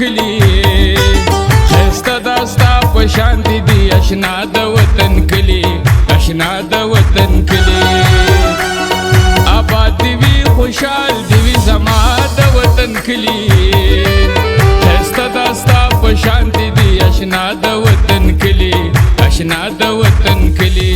کلی خسته داستا په شانتی دی اشنا د وطن کلی اشنا د وطن کلی آباد دی وی خوشحال دی وی زما د وطن کلی خسته داستا په شانتی دی اشنا د وطن کلی اشنا د وطن کلی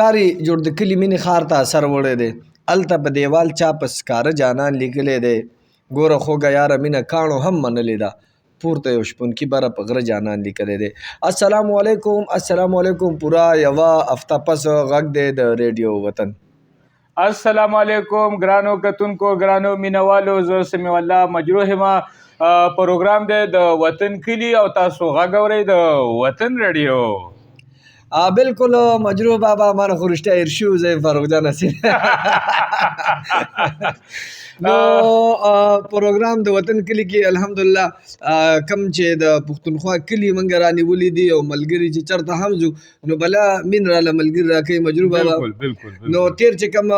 ښکاري جوړ د کلي مینې ښار ته اثر وړی دی هلته په دیوال چا په سکاره جانان لیکلی دی ګوره خوږه یاره مینه کاڼو هم منلې ده پورته یو شپونکي بره په غره جانان لیکلی دی السلام علیکم پوره یوه هفته پس غږ دی د ریډیو وطن السلام علیکم ګرانو کتونکو ګرانو مینوالو زه سمیع الله مجروح یم پروګرام دی د وطن کلي او تاسو غږ اورئ د وطن ریډیو بالکل مجروح بابا من خو رشته هیر شو زه فاروق جان هستیم نو پروګرام د وطن کلي کې الحمدلله کم چې د پښتونخوا کلي موږ رانیولي دي او ملګري چې چېرته هم ځو نو بله مین راله ملګري راکوي مجروح بابا نو تیر چې کوم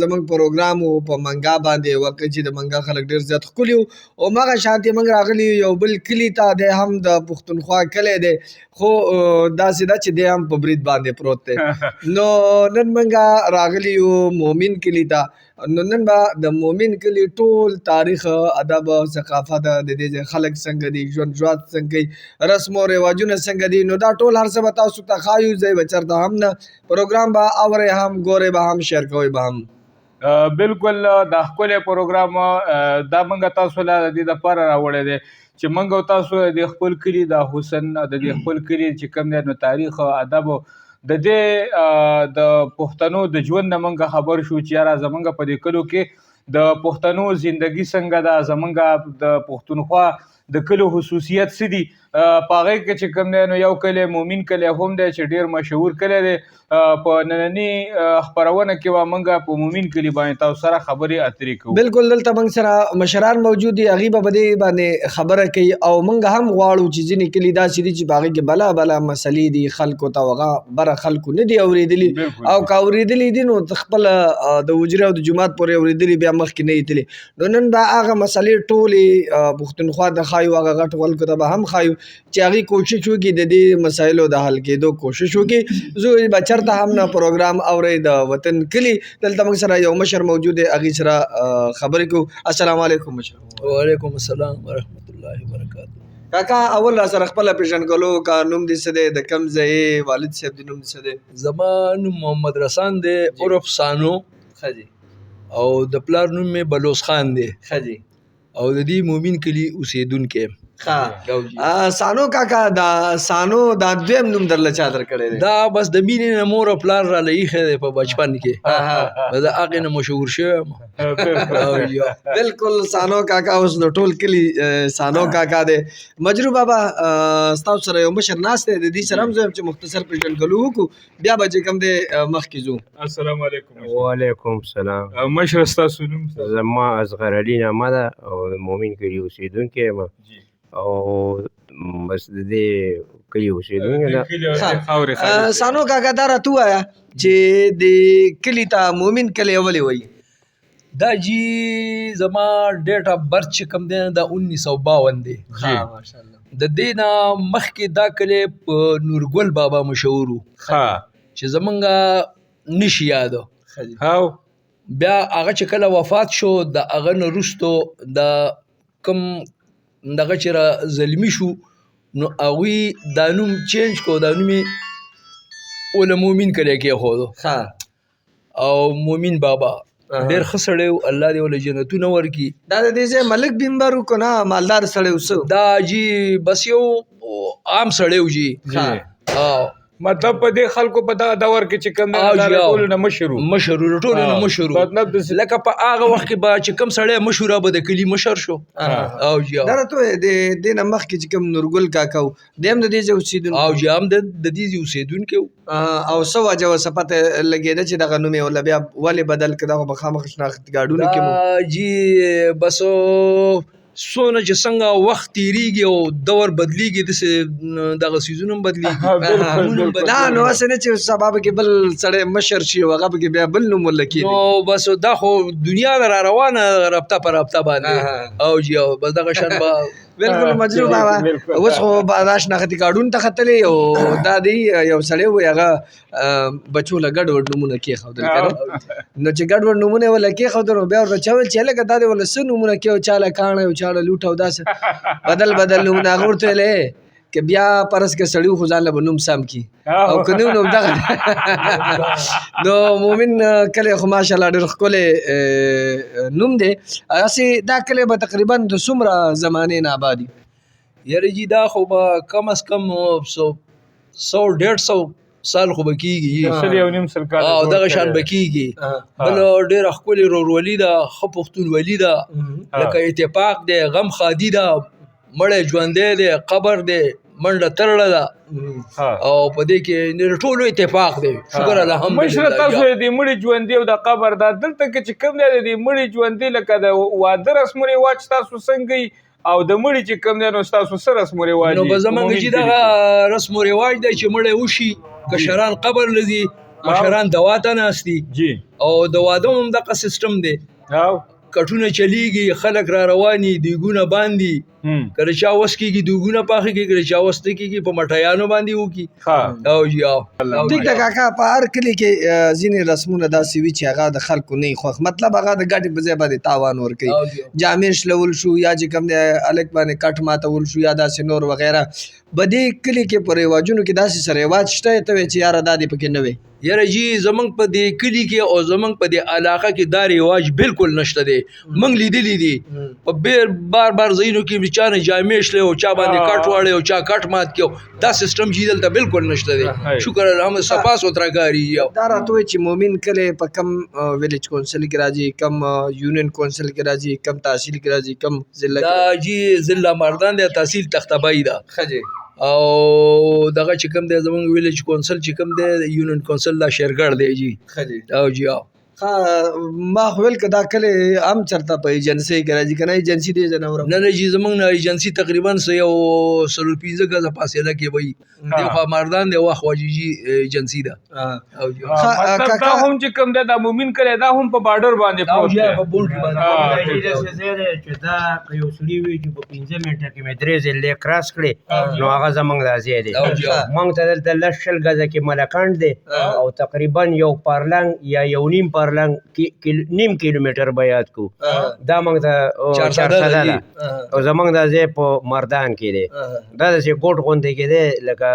زموږ پروګرام و په منګا باندې وکړ چې د منګا خلک ډېر زیات ښکلي وو او همغه شانتې موږ راغلي یو بل کلي ته دی هم د پښتونخوا کلی دی خو داسې ده چې دی هم په برید باندې پروت دی نو نن موږ راغلي یو مومن کلي ته نو نن به د مومن کلي ټول تاریخ ادب ثقافت د دې خلک څنګه دي ژوند څنګه کوي رسم او رواجونه څنګه دي نو دا ټول هر څه به تاسو ته ښایو ځای به چېرته هم نه پروګرام به اورئ هم ګورئ به هم شیر کوئ به هم بالکل دا ښکلی پروګرام دا موږ تاسو له د دې دپاره راوړی دی چې موږ او تاسو د خپل کلي د حسن د دې خپل کلي چې کوم دی نو تاریخ ادب د دې د پښتنو د ژوند نه موږ خبر شو چې یاره زموږ په دې کلو کې د پښتنو زندګي څنګه ده زموږ د پښتونخوا د کلو خصوصیت څه دي په هغې کې چې کوم دی نو یو کلی مومن کلی هم دی چې ډېر مشهور کلی دی په ننني خپرونه کې به موږ په مومن کلي باندې تاسو سره خبرې اترې کوو بالکل دلته موږ سره مشران موجود دي هغوی به په دې باندې خبره کوي او موږ هم غواړو چې ځینې کلي داسې دي چې په هغې کې بلا مسلې دي خلکو ته هغه بره خلکو نه دي اورېدلي او که اورېدلي دي نو خپله د حجرې او د جومات پورې اورېدلي بیا مخکې نه یې تللي نو نن به هغه مسلې ټولې پښتونخوا ته ښایو هغه غټو خلکو ته به هم ښایو چې هغوی کوشش وکړي د دې مسایلو د حل کېدو کوشش وکړي زه به چېرته هم نه پروګرام اورئ د وطن کلي دلته موږ سره یو مشر موجود دی هغې سره خبرې کوو السلام علیکم مشر وعلیکم السلام ورحمت الله وبرکاته کاکا اول را سره خپله پېژنګلو کا نوم دې څه دی د کوم ځای والد صاحب د نوم دې څه دی زما نوم محمد رسان دی عرف سانو ښه جي او د پلار نوم مې بلوس خان دی ښه جي او د دې مومن کلي اوسېدونکی یم سانو کاکا دا سانو دا دویم نوم درله چا درکړی دی دا بس د مینې نه مور او پلار راله ایښی دی په بچپن کې د هغې نه مشهور شوی یم بالکل سانو کاکا اوس د ټول کلي سانو کاکا دی مجروح بابا ستاسو سره یو مشر ناست دی د دې سره هم زه چې مختصر پېژندګلو وکړو بیا به چې کوم دی مخکې ځو السلام علیکم وعلیکم السلام مشر ستاسو نوم زما اصغر علي نامه ده او د مومن کلي اوسېدونکی یم او بس د دې کلي اوسېدونکی ده سانو کاکا دا راته ووایه چې د کلي ته مومن کلی ولې وایي دا جی زما ډیټ آف برث چې کوم دی دا 1952 دی د دې نه مخکې دا کلی په نورګل بابا مشهور و چې زمونږ نشي یادو بیا هغه چې کله وفات شو د هغه نه وروستو د کوم دغه چې را زلمي شو نو هغوی دا نوم چینج کو دا نوم یې اوله مومن کلی کېښودو او مومن بابا ډېر ښه سړی و الله دې ولې جنتونه ورکړي دا د دې ځای ملک بینبر و که نه مالدار سړی و څه دا جی بس یو عام سړی و جی مطلب په دې خلکو په دغه دور کې چې کوم ټولو نه مشهور ټولو نه مشهور لکه په هغه وخت کې به چې کوم سړی مشهور به د کلي مشر شو او جی دا راته وایه د دې نه مخکې چې کوم نورګل کاکا و دی هم د دې ځای اوسېدونکی او جی هم د دې ځای اوسېدونکی و او څه وجه وه څه پته لګېده چې دغه نوم یې وله بیا ولې بدل کړه دغه به خامخا شناختي کارډونو کې مو جی بس څونه چې څنګه وخت تیریږي او دور بدلیږي داسې دغه څیزونه هم بدلیږي. نه نو هسې نه چې سبا به کې بل سړی مشر شي او هغه به کې بیا بل نوم ولکېږي. نو بس دا خو دنیا ده را روانه رابطه په رابطه باندې او جی او بس دغه شان به بالکل مجروح بابا اوس خو دا شناختي کارډونه ته ختلې او دا دی یو سړی وي هغه بچو له ګډوډ نومونه کېښودل که نو چې ګډوډ نومونه یې وله کېښودل نو بیا ورته چا ویل چې هلکه دا دې وله څه نومونه کې او چا له کاڼه او چا له لوټه او داسې بدل نومونه هغه ورته ویلې که بیا پرس که سړي خو ځان له به نوم سم کړي او که نوم دغه نو مومن کلی خو ماشاءالله ډېر ښکلی نوم دی. هسې دا کلی به تقریبا د څومره زمانې نه آباد وي؟ یاره جی دا خو به کم از کم 100-150 سال خو به کېږي او دغه شان به کېږي. بل ډېره ښکلې ورورولي ده، ښه پښتونولي ده، لکه اتفاق دی، غم خادي ده، مړی ژوندی دی، قبر دی، منډه ترړه ده او په دې کې ټولو اتفاق دی. شکر الحمدلله. مشره تاسو د مړي ژوندي او د قبر دا دلته کې چې کوم دی د مړي ژوندي لکه د واده رسم رواج تاسو څنګه او د مړي چې کوم دی نو تاسو څه رسم رواج؟ نو به زمونږ چې دغه رسم و رواج دی چې مړی وشي کشران قبر لځي، مشران دوا ته ناست دي او د واده هم دغه سیستم دی. کټونه چلیږي، خلک را رواني، دیګونه باندې کله چا وس کېږي دیګونه پاخه کېږي، کله چا وس نه کېږي په مټیانو باندې وکړي او جی او ټیک ده کاکا. په هر کلي کې ځینې رسمونه داسې وي چې هغه د خلکو نه وي خوښ، مطلب هغه د ګټې په ځای باندې تاوان ورکوي. جامې شلول شو یا چې کوم دی هلک باندې کټ ماتول شو یا داسې نور وغیره. په دې کلي کې په رواجونو کې داسې څه رواج شته ته وایې چې یاره دا دې پکې نه وی؟ یاره جی زمونږ په دې کلي کې او زمونږ په دې علاقه کې دا رواج بالکل نشته دی. موږ لیدلی دي په بار ځایونو کې چا نه جامې شلې او چا باندې کټ واړی او چا کټ مات کړي، دا سیسټم چې دلته بالکل نشته دی. شکر الحمد صفا سوتره کاري. دا راته وایي چې مومن کلی په کم ویلیج کونسل کې راځي، کم یونین کونسل کې راځي، کم تحصیل کې راځي، کم ضلع کې؟ دا جی ضلع مردان دی، تحصیل تختبای ده او دغه چې کوم دی زمونږ ویلیج کونسل چې کوم دی یونین کونسل دا شیرګړ دی جی او جی او ما خو ویل که دا کلی هم چېرته په ایجنسۍ کې راځي که نه ایجنسي دی ځای نه اورم؟ نه جی زمونږ نه ایجنسي تقریبا یو 15 ګزه فاصله کې وي. دی خوا مردان دی وا خوا جی ایجنسي ده او جی مطلب دا هم چې کوم دی دا مومن کلی دا هم په بارډر باندې پروت دی. په بونډ باندې چې دا که یو سړي وي چې په 15 منټه کې مې 3 ځلې کراس کړې نو هغه زمونږ دا ځای دی. موږ ته دلته 10 ګزه کې ملکانډ دی او تقریبا یو پارلنګ یا یو نیم پارلنګ نیم کیلومتر به یاد کو دا موږ ته 400 ده او زمونږ دا ځای په مردان کې دی. دا داسې ګوټ غوندې کې دی لکه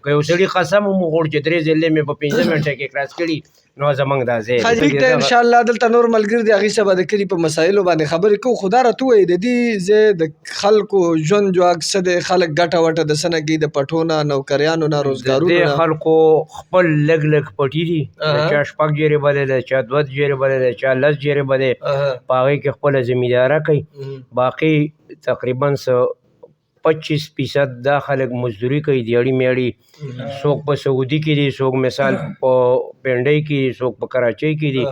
که یو سړي قسم هم وغوړ چې 3 ځلې مې په 15 منټه کې کراس کړي نو زمونږ دا ځای ټیک ده انشاءالله. دلته نور ملګري دي هغوی سره به د کلي په مسایلو باندې خبرې کوو. خو دا راته ووایي د دې ځای د خلکو ژوند جواک څه دی؟ خلک ګټه وټه د څه نه کوي؟ د پټو نه، نوکریانو نه، روزګارونو نه؟ د خلکو خپل لږ پټي دي، چا 6 جریبه دی، چا 2 جریبه دی، چا 10 جریبه دی، په هغې کې خپله زمینداره کوي. باقي تقریبا 25% دا خلک مزدوري کوي دیاړي میاړي. څوک په سعودي کې دي، څوک مثال په پنډۍ کې دي، څوک په کراچۍ کې دي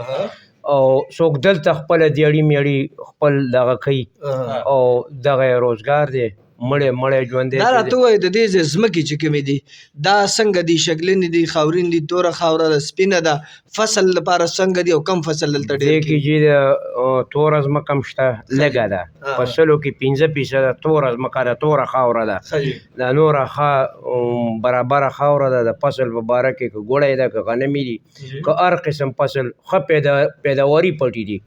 او څوک دلته خپله دیاړي میاړي خپل دغه کوي او دغه روزګار دی. مړی ژوندی دا راته ووایي د دې ځای ځمکې چې کومې دي دا څنګه دي؟ شګلینې دي، خاورین دي، توره خاوره ده، سپینه ده؟ فصل لپاره څنګه دي او کم فصل دلته ډېر دې کې چې د توره ځمکه هم شته لږه ده، فصلو کې 15% توره ځمکه ده، توره خاوره ده. دا نوره ښه برابره خاوره ده. د فصل په باره کې که ګوړی ده که غنمي دي که هر قسم فصل ښه پیداواري پټي دي.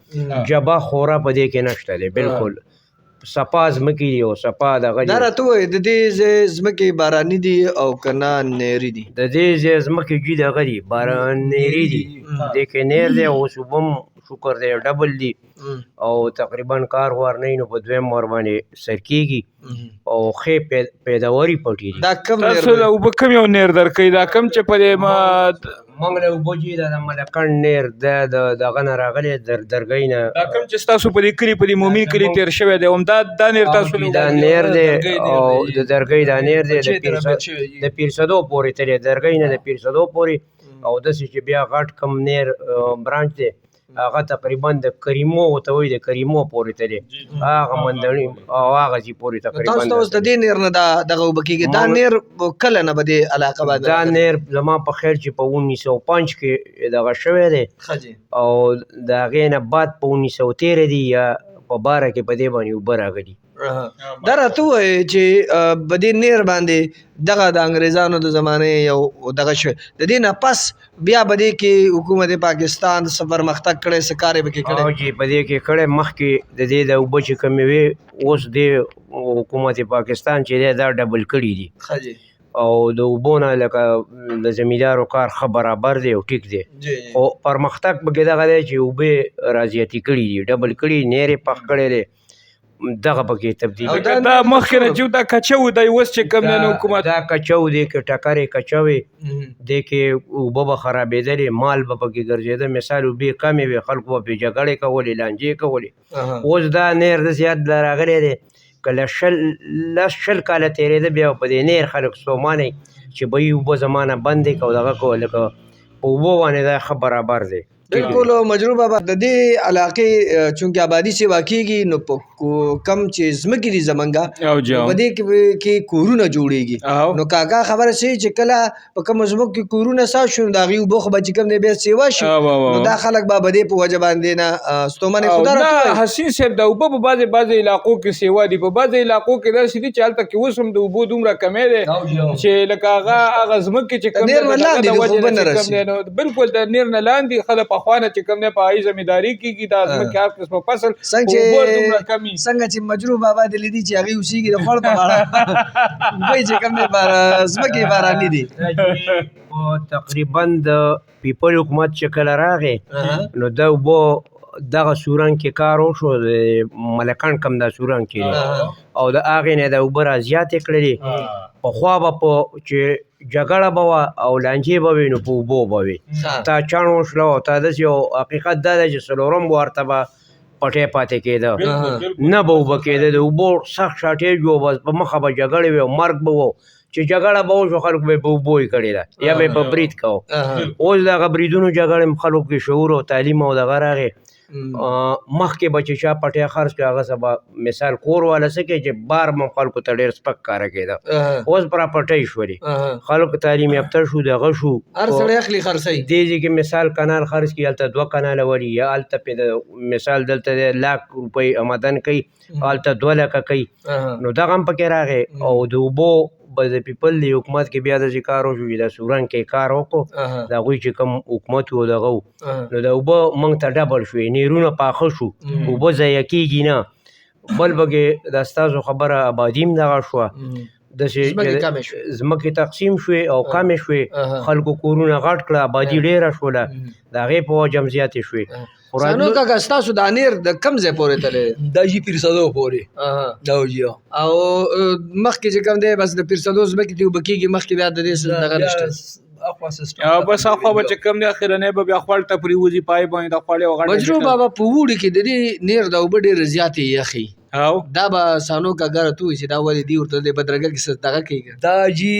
جبه خوره په دې کې نشته دی بالکل. صفا ځمکې دي او صفا دغه دي. دا راته ووایي د دې ځای ځمکې باراني دي او که نه نیري دي؟ د دې ځای ځمکې جي دغه دي بارانیري دي. دې کې نیر دی او اوسوبه هم شکر دی ډبل دي او تقریبا کار وار نه نو په دویم ور باندې سر کېږي او ښې پیداواري پټي دي. دا کم نیر تاسو له اوبه کم یو نیر درکوي؟ دا کم چې په دې موږ له اوبه جي دا د ملکانډ نیر دا د دغه نه راغلی درګۍ نه. دا کم چې ستاسو په دې کلي په دې مومن کلي تېر شوی دی همدا نیر تاسو له دا نیر دی او د درګۍ دا نیر دی د پیرسدو پورې تللی، درګۍ نه د پیرسدو پورې او داسې چې بیا غټ کم نیر برانچ دی هغه تقریبا د کریمو ورته وایي د کریمو پورې تللی هغه منځني او هغه ځي پورې تقریبا تاسو ته اوس د دې نیر نه دغه اوبه کېږي دا نیر کله نه به دې علاقه باندې دا نیر زما په خیر چې په 1905 کې دغه شوی دی او د هغې نه بعد په 1913 دی یا په 12 کې په دې باندې اوبه راغلي دا راته ووایې چې په دې نیر باندې دغه د انګریزانو د زمانې یو دغه شوی د دې نه پس بیا به دې کې حکومت پاکستان څه پرمختګ کړی څه کار یې پکې او کړی چې په دې کې کړی مخکې د دې د اوبه چې کمې وې اوس د حکومت پاکستان چې دی دا ډبل کړي دي او د اوبو نه لکه د زمیندارو کار ښه برابر دی او ټیک دی خو پرمختګ پکې دغه دی چې اوبه رازیاتي کړي دي ډبل کړي نیر یې پخ کړی دی دغه پکې تبدیل دا مخکې نه چې دا کچو دی اوس چې کوم دی نو حکومت دا کچو دی که ټکرې کچوي دی کې اوبه به خرابېدلې مال به پکې ګرځېده مثال اوبې کمې وې خلکو به پرې جګړې کولې لانجې کولې اوس دا نیر داسې یاد لا راغلی دی که لس شل کاله تېرېده بیا په دې نیر خلک ستومانئ چې به یې اوبه زمانه بندې که او دغه کو لکه په اوبو باندې دا ښه برابر دی بالکل مجروح بابا د دې علاقې چونکې آبادي سیوا کېږي نو په کم چې ځمکې دي زمونږه او جاو په دې کې کورونه جوړېږي نو کاکا خبره شي چې کله په کومو ځمکو کې کورونه ساز شو نو د هغې اوبه خو به چې کوم دی بیا سیوا شي نو دا خلک به د دې په وجه باندې نه ستومنې خو دا راته وایي حسین صاحب د اوبه په بعضې علاقو کې سیوا دي په بعضې علاقو کې داسې دي چې هلته کې اوس هم د اوبو دومره کمی دی چې لکه هغه ځمکې چې کوم نیر نه لاندې دي خو اوبه نه رسي بالکل د نیر نه لاندې ښه د پخوا نه چې کوم دی په هغې زمینداري کېږي دا ځمکې هر قسمه فصل څنګه چې مجروح بابا دې لیدي چې هغې اوسېږي د خوړ په غاړه اوبه چې کوم دی ځمکې باراني دي تقریبا د پیپل حکومت چې کله راغې نو د اوبو دغه سورنګ کې کار وشو د ملکان کم دا سورنګ کې او د هغې نه د اوبه را زیاتې کړلې پخوا به په چې جګړه به وه او لانجې به وي نو په اوبو به وي تا چاڼ وشله او تا داسې یو حقیقت دا دی چې څلورم ورته به پټی پاتې کېده نه به اوبه کېده د اوبو سخت شارټېج و بس په مخه به جګړې وي او مرګ به و چې جګړه به وشو خلکو به یې په اوبو یې کړې ده یا به یې په برید کوو اوس د هغه بریدونو جګړې خلکو کې شعور او تعلیم او دغه راغې مخکې به چې چا پټی خرڅ کړي هغه څه به مثال کور والا څه کوي چې بار به خلکو ته ډېر سپک کاره کېده اوس پراپرټۍ شولې خلکو تعلیم یافته شو دغه شو هر سړی اخلي خرڅوي دې ځای کې مثال کنال خرڅ کړي هلته 2 کناله ولي یا هلته پې د مثال دلته دی لاک روپۍ آمدن کوي هلته 2 لکه کوي نو دغه هم پکې راغی او د اوبو به د پیپل د حکومت کې بیا داسې کار وشو چې د سورنګ کې کار وکړو د هغوی چې کوم حکومت و دغه نو د اوبه موږ ته ډبل شوې نیرونه پاخه شو اوبه ضایع کېږي نه بل پکې د ستاسو خبره آبادي هم دغه شوه داسې ځمکې تقسیم شوې او کمې شوې خلکو کورونه غټ کړه آبادي ډېره شوله د هغې په وجه هم زیاتې شوې سانو کاکا ستاسو دا نیر د کوم ځای پورې تللی دا جي پیرسدو پورې دا جی او مخکې چې کوم دی بس د پیرسدو ځمکې ته اوبه کېږي مخکې بیا د دې دغه نشته او بس اخوا به چې کوم دی اخرنی به بیا خوړ ته پرېوځي پای باندې د خوړې او غټ مجروح بابا په ووړي کې د دې نیر د اوبه ډېرې زیاتې یخي دا به سانو کاکا راته وایي چې دا ولې دي ورته د بدرګه کې څه دغه کوي دا جی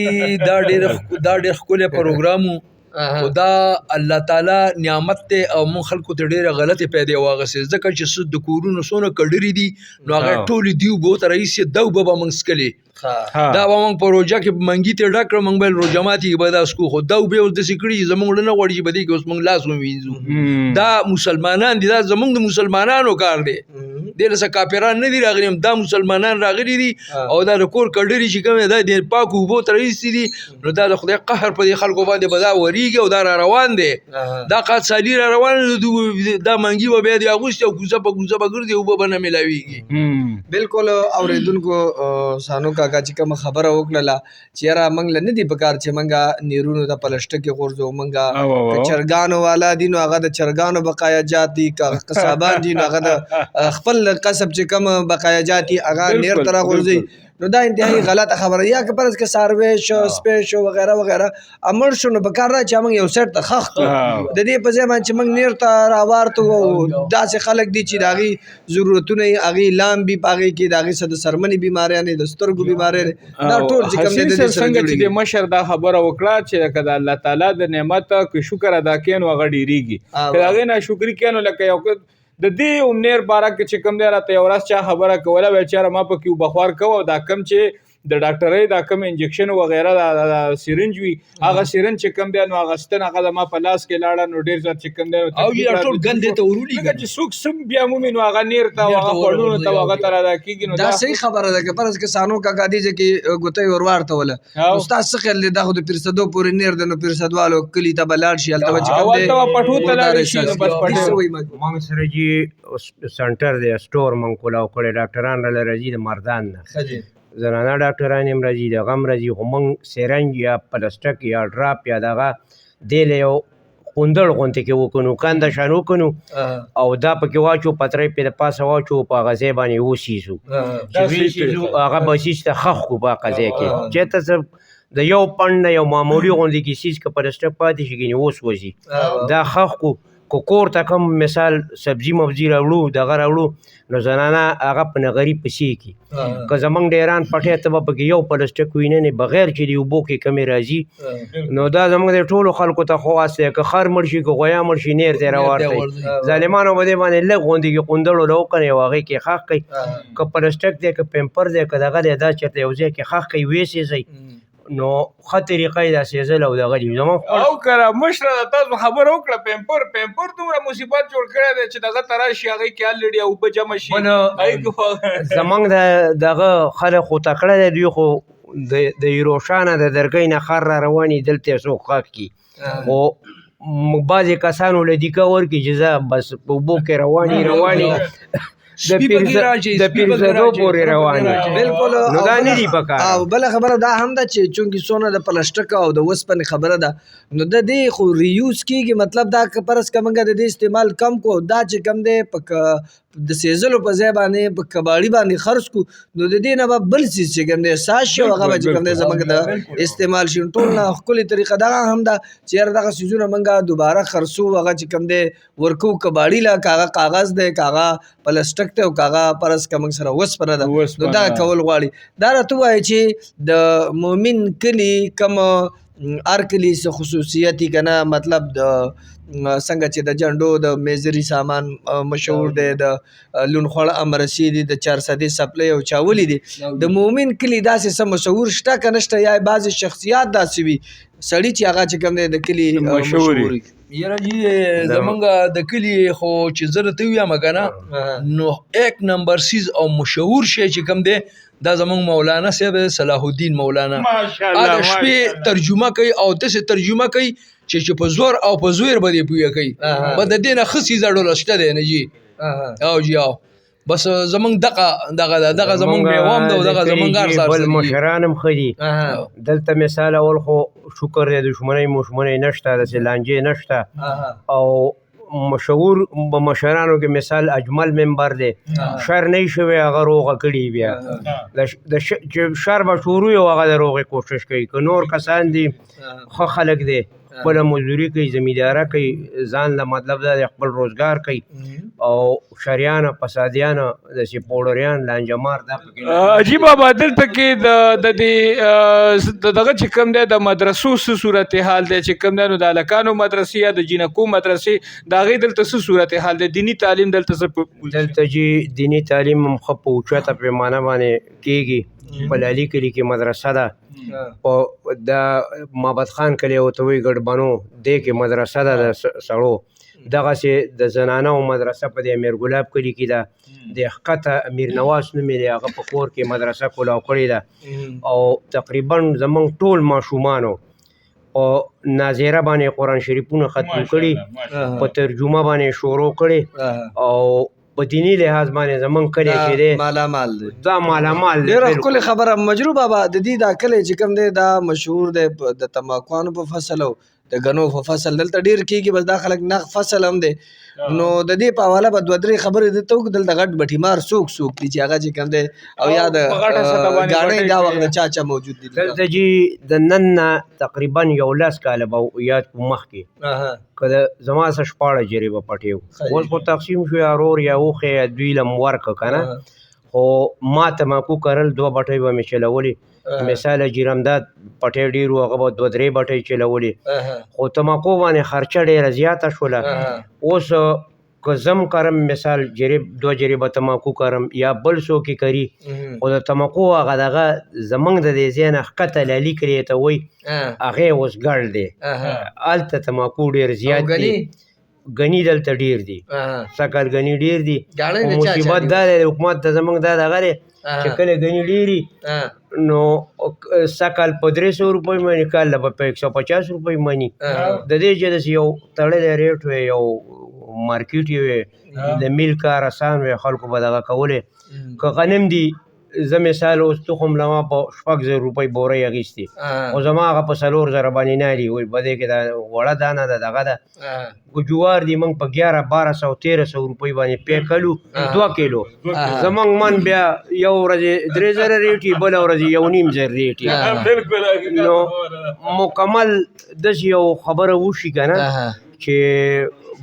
دا ډېر ښکلی پروګرام و خو دا الله تعالی نعمت دی او مونږ خلکو ته ډېره غلطې پیدا واغستې ځکه چې د کورونو څونه کډرې دي نو هغه ټولې دي اوبو ته راایسي دا اوبه به موږ څکلې دا به موږ په روژه کې منګي ته ډک کړه موږ به روژه ماتي کې به دا څکو خو دا اوبې اوس داسې کړي چې زموږ زړه نه غواړي چې په دې کې اوس موږ لاس ووینځو دا مسلمانان دي دا زموږ د مسلمانانو کار دی دې له څه کافران نه دي راغلي دا مسلمانان راغلي دي او دا د کور کډرې چې کوم دا د پاکو اوبو ته راایستي دي نو دا د خدای قهر په دې خلکو باندې به دا ورېږي او دا را روان دی دا قادسالي را روان دا منګي به بیا د اغوستي او کوزه په کوزه به ګرځي اوبه به نه میلاویږي بالکل اورېدونکو سانو کاکا چې کومه خبره وکړله چې یاره موږ له نه دي پکار چې موږ نیرونو ته پلسټه کې غورځو موږ که چرګانو والا دي نو هغه د چرګانو بقایا جات دي که قصابان دي نو هغه د خپل قصب چې کوم بقایا جات دي هغه نیر ته راغورځوي نو دا انتهایی غلطه خبره یا که فرض که سارویش سپیش وغیره وغیره امر شو نو پکار را چې موږ یو سیټ ته خخ د دې په ځای باندې چې موږ نیر ته راوارتو داسې خلک دي چې د هغې ضرورتونه یې هغې لامبي په هغې کې د هغې څه د سرمنې بیماریانې د سترګو بیماریانې دا ټول چې کوم دی د دې سره څنګه چې جوړېږي. د مشر دا خبره وکړه چې که د الله تعالی د نعمت که شکر ادا کړي نو هغه ډېرېږي که د هغې ناشکري کړي نو لکه یو د دې امنیر باره کې چې کوم دی راته یو ورځ چا خبره کوله ویل چې یاره ما پکې یو بخوار کوه او دا کم چې د ډاکټرۍ دا کم انجکشن وغیره د سیرنج وي هغه سیرنج چې کوم دی نو اخیستن هغه زما په لاس کې لاړه نو ډېر زیات چې کوم دی او یا ټول ګندې ته ورولي لکه چې څوک سم بیا مومي نو هغه نیر ته او هغه خوړونو ته هغه ته رادا کېږي نو دا صحیح خبره ده که فرض که سانو کاکا دي چې کې ګوتې ور وارتوله استاد څه خیال دی دا خو د پیرسدو پورې نیر دی نو پیرسدوالو کلي ته به لاړ شي هلته به چې کوم دی هلته پټو ته لاړ شي نو بس دې څه پټو وایي مګ؟ موږ سره جی سنټر دی سټور موږ کولاو کړی ډاکټران راله راځي د مردان نه زنانه ډاکټران هم راځي دغه هم راځي خو موږ سیرنج یا پلسټک یا ډراپ یا دغه دې له یو خوندړ غونتې کې وکړو کنده شان وکړو او دا پکې واچو پترۍ پې د پاسه واچو په هغه ځای باندې وسیزو چې وسیزو هغه به سیز ته خښ کړو په هغه ځای کې چېرته څه د یو پنډ نه یو معمولي غوندې کې سیز که پلسټک پاتې شي ګینې اوس وځي دا خښ کړو که کور ته کوم مثال سبزي مبزي راوړو دغه راوړو نو زنانه هغه په نغري پسې کړي که زمونږ ډیران پټۍ ته به پکې یو پلسټک وي نه بغیر چې د اوبو کې کمې راځي نو دا زمونږ د ټولو خلکو ته خو واس دی که خر مړ شي که غویا مړ شي نیر ته یې راورتی ظالمانو به دې باندې لږ غوندې کې قوندړو له وکړئ او هغې کې ښخ کړئ که پلسټک دی که پیمپر دی که دغه دی دا چېرته یو ځای کې ښخ کړئ ویې نو ښه طریقه یې دا سېزل او دغه دي زمونږ او کره مشره د تاسو خبره وکړه پیمپر دومره مصیبت جوړ کړی دی چې دغه ته راشي هغې کې الریډي اوبه جمع شي زمونږ دغه خلک خو تکړه دی دوی خو د ایروشانه د درګۍ نه خر را رواني دلته یې څوک ښخ کړي خو بعضې کسانو له دیکه ورکړي چې زه بس په اوبو کې رواني د پیرزدو پورې رواني بالکل نو دا نه دي پکار او بله خبره دا هم ده چې چونکې څونه د پلسټک او د وسپنې خبره ده نو د دې خو ریوز کېږي مطلب دا که فرض که موږ د دې استعمال کم کو دا چې کم دی په د سیزلو په ځای باندې په کباړي باندې خرڅ کو نو د دې نه به بل څیز چې کوم دی ساس شي او هغه به چې کوم دی زموږ د استعمال شي ټول نه ښکلې طریقه دغه هم ده چې یاره دغه څیزونه موږ دوباره خرڅو هغه چې کوم دی ورکو کباړي له که هغه کاغذ دی که هغه پلسټک دی او که هغه فرض که موږ سره وسپنه ده نو دغه کول غواړي دا راته ووایي چې د مؤمن کلي کوم هر کلي څه خصوصیت یي که نه مطلب د څنګه چې د جنډو د میزري سامان مشهور دی د لون خوړ امرسي دي د چارسدي سپلۍ او چاولي دي د مؤمن کلي داسې څه مشهور شته که نشته یا بعضې شخصیات داسې وي سړي چې هغه چې کوم دی د کلي مشهور وي یاره جی زمونږ د کلي خو چې زه درته ووایم که نه نو ایک نمبر سیز او مشهور شی چې کوم دی دا زمونږ مولانا صاحب صلاح الدین مولانا هغه شپې ترجمه کوي او داسې ترجمه کوي چې په زور او په زویر به دې پوهه کوي به د دې نه ښه څیزه ډوله شته دی نه جي او جي او بس زمونږ دغه زمونږ میوام ده او دغه زمونږ هر سهار بل مشران هم ښه دي دلته مثال اول خو شکر دی دشمنۍ مشمنۍ نشته داسې لانجې نشته او مشهور مشرانو کې مثال اجمل منبر دی شر نه شوی هغه روغه کړي بیا چې شر به شروع وي او هغه د روغې کوشش کوي که نور کسان دي ښه خلک دی خپله مزدوري کوي زمینداره کوي ځان له مطلب دا د خپل روزګار کوي او شریان فسادیان داسې پوډریان لانجمار دا عجیب بابا دلته کې د دې دغه چې کوم دی د مدرسو څه صورتحال دی چې کوم دی نو د هلکانو مدرسې یا د جینکو مدرسې د هغې دلته څه صورتحال دی دیني تعلیم دلته څه دلته چې دیني تعلیم هم ښه په اوچته پیمانه باندې کېږي په لالي کلي کې مدرسه ده په د محمد خان کلي ورته وایي ګډبنو دې کې مدرسه ده د سړو دغسې د زنانو مدرسه په د امیر ګلاب کلي کې ده د ښکته امیر نواز نومې دی هغه په کور کې مدرسه کولاو کړې ده او تقریبا زمونږ ټول ماشومانو او ناظره باندې قرآن شریفونه ختم کړي په ترجمه باندې شروع کړي او په دیني لحاظ باندې زمونږ کلی چې دی مالامال دی دا مالامال دی ډېره ښکلې خبره مجروح بابا د دې دا کلی چې کوم دی دا مشهور دی د تماکوانو په فصل او د غنو په فصل دلته ډیر کیږي بس دا خلک نه فصل هم دی نو د دې په حواله به دوه درې خبرې درته وکړو دلته غټ بټیمار څوک دي چې هغه چې کوم دی او یا د ګاڼۍ دا وخت د چا موجود دي دلته جی د نن نه تقریبا 11 کاله به یاد مخکې که زما څه 14 جرې به پټې وو اوس خو تقسیم شو یا رور یا اوښې یا دوی له م ورکړه که نه خو ما تماکو کرل 2 بټۍ به مې چلولې مثال جیرمداد پټۍ ډېر وو هغه به 2-3 بټۍ چلولې خو تماکو باندې خرچه ډېره زیاته شوله اوس که زم کرم مثال جرې 2 جرې به تماکو کرم یا بل څوک یې کري خو د تماکو هغه دغه زمونږ د دې ځای نه ښکته لالي کړې ته وایي هغې اوس ګډ دی هلته تماکو ډېر زیات دي ګني دلته ډېر دي سکل ګني ډېر دي مصیبت دا دی حکومت ته زمونږ دا دغه دی چې کله ګني ډېري نو سکل په 300 روپۍ مني کله به په 150 روپۍ مني د دې چې داسې یو تړلی ریټ وی یو مارکیټ یې وی د میل کار اسان وی خلکو به دغه کولې که غنم دي زه مثال اوس تخم له ما په 6,000 روپۍ بورۍ اخیستې خو زما هغه په 4,000 باندې نه دي وایي په دې کې دا وړه دانه ده دغه ده که جوار دي موږ په 11,000 1,200 روپۍ باندې پی کلو 2 کیلو زموږ من بیا یو ورځې 3,000 ریټي بله ورځې 1,500 ریټي نو مکمل داسې یو خبره وشي که نه چې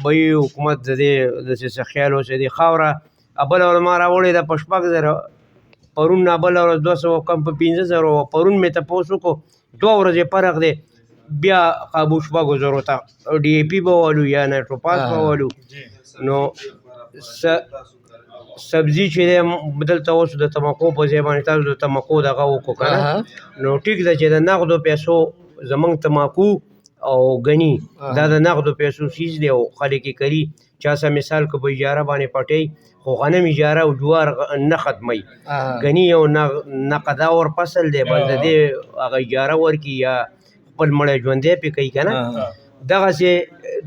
به حکومت د دې داسې څه خیال اوسې دې خاوره بله ورځ ما راوړې ده په 6,000 پرون نه بله ورځ 200 کم په 15,000 پرون مې تپوس وکړو 2 ورځې فرق دی بیا قابو 6,000 ته ډي اے پي به والو یا نایټروپاس به والو نو سبزي چې دی دلته اوس د تماکو په ځای باندې تاسو د تماکو دغه وکړو که نه نو ټیک ده چې د نغدو پیسو زمونږ تماکو او ګني دا د نغدو پیسو سیز دی او خلک یې کري چا څه مثال که په اجاره باندې پټوي خو غنم اجاره او جوار نه ختموي ګني یو نقداور فصل دی بس د دې هغه اجاره ورکړي یا خپل مړی ژوندی پرې کوي که نه دغسې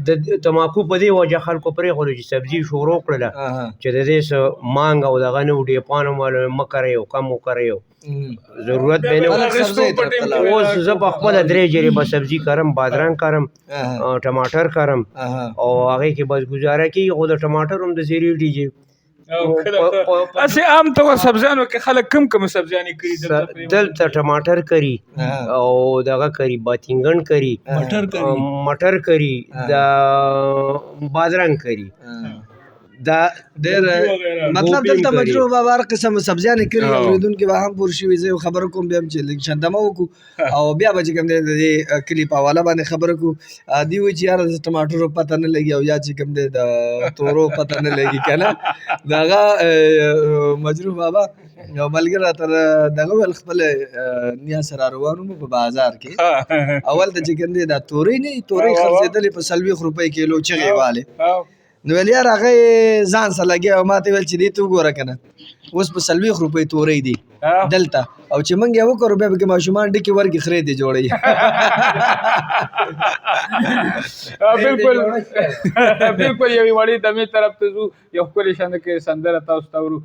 د تماکو په دې وجه خلکو پرېښودو چې سبزي شروع کړله چې د دې څه مانګ او دغه نه و ډېپان هم مه کرئ او کم وکرئ ضرورت به نه اوس زه په خپله 3 جرې به سبزي کرم بادرنګ کرم ټماټر کرم او هغې کې بس ګزاره کېږي خو د ټماټر هم داسې ریټي اسې عام طور سبزیانو کې خلک کم سبزیانې کړي دلته ټماټر کری او دغه کری باتینګن کری مټر کری دا بادرنګ کری دا ډېر مطلب دلته مجروح بابا هر قسم سبزیانې کړي اورېدونکي به هم پوه شوي زه یو خبره کوم بیا هم چې لږ شندمه وکړو او بیا به چې کوم دی د دې کلي په حواله باندې خبره کړو دوی وایي چې یاره د ټماټرو پته نه لګي او یا چې کوم دی د تورو پته نه لګي که نه د هغه مجروح بابا یو ملګری راته دغه ویل خپل نیا سره روان وم په بازار کې اول ته چې کوم دی دا تورۍ نه تورۍ خرڅېدلې په 40 روپۍ کیلو چغې والې نو ویل یار هغه ځان سره لګیا او ما ته ویل چې دې ته وګوره که نه اوس په 40 روپۍ تورۍ دي دلته او چې موږ یې وکړو بیا پکې ماشومان ډکې ورکې خرې دې جوړوي بالکل یوې وړې دمې طرف ته ځو یو ښکلې شانده کې سندره تاسو ته ورو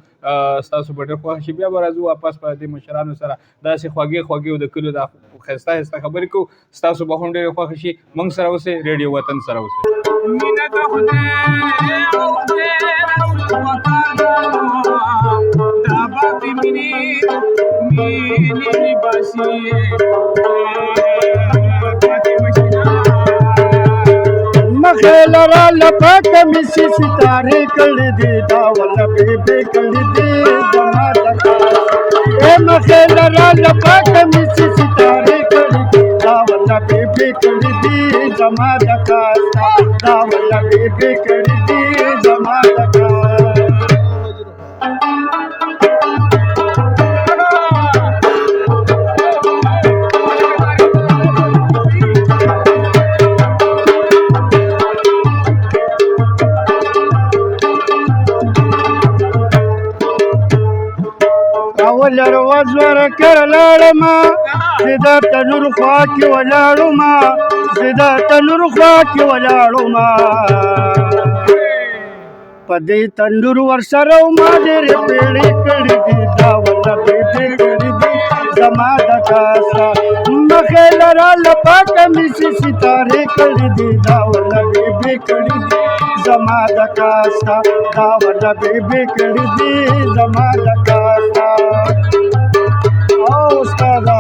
ستاسو به ډېر خوښ شي بیا به راځو واپس په دې مشرانو سره داسې خوږې او د کلیو دا ښایسته خبرې کوو ستاسو به هم ډېرې خوښې شي موږ سره اوسئ ریډیو وطن سره اوسئ مینه د خدای او خدای رسول وطن دا باقي مینې لباسي مخې لره لپاکه مې سي ستارې کړې دي دا وله بېبې کړې دي زما د مخې لره لپاکه مې سي ستارې کړې دي دا وله بېبې کړې دي زما د کاستا دا وله بېبې کړې دي زما د ولر وزور کرلاړما زدا تنور خوا کې ولاړما زدا تنور خوا کې ولاړما پدې تندور ور سره ما دې پیړې کړې دي دا ولا دې کړې دي زما د کاسا مخې لره له پاکه مسي ستارې کړي دي دا وله بیبي کړي دي زما د کاستا دا وله بیبي کړي دي زما د کاستا او استاده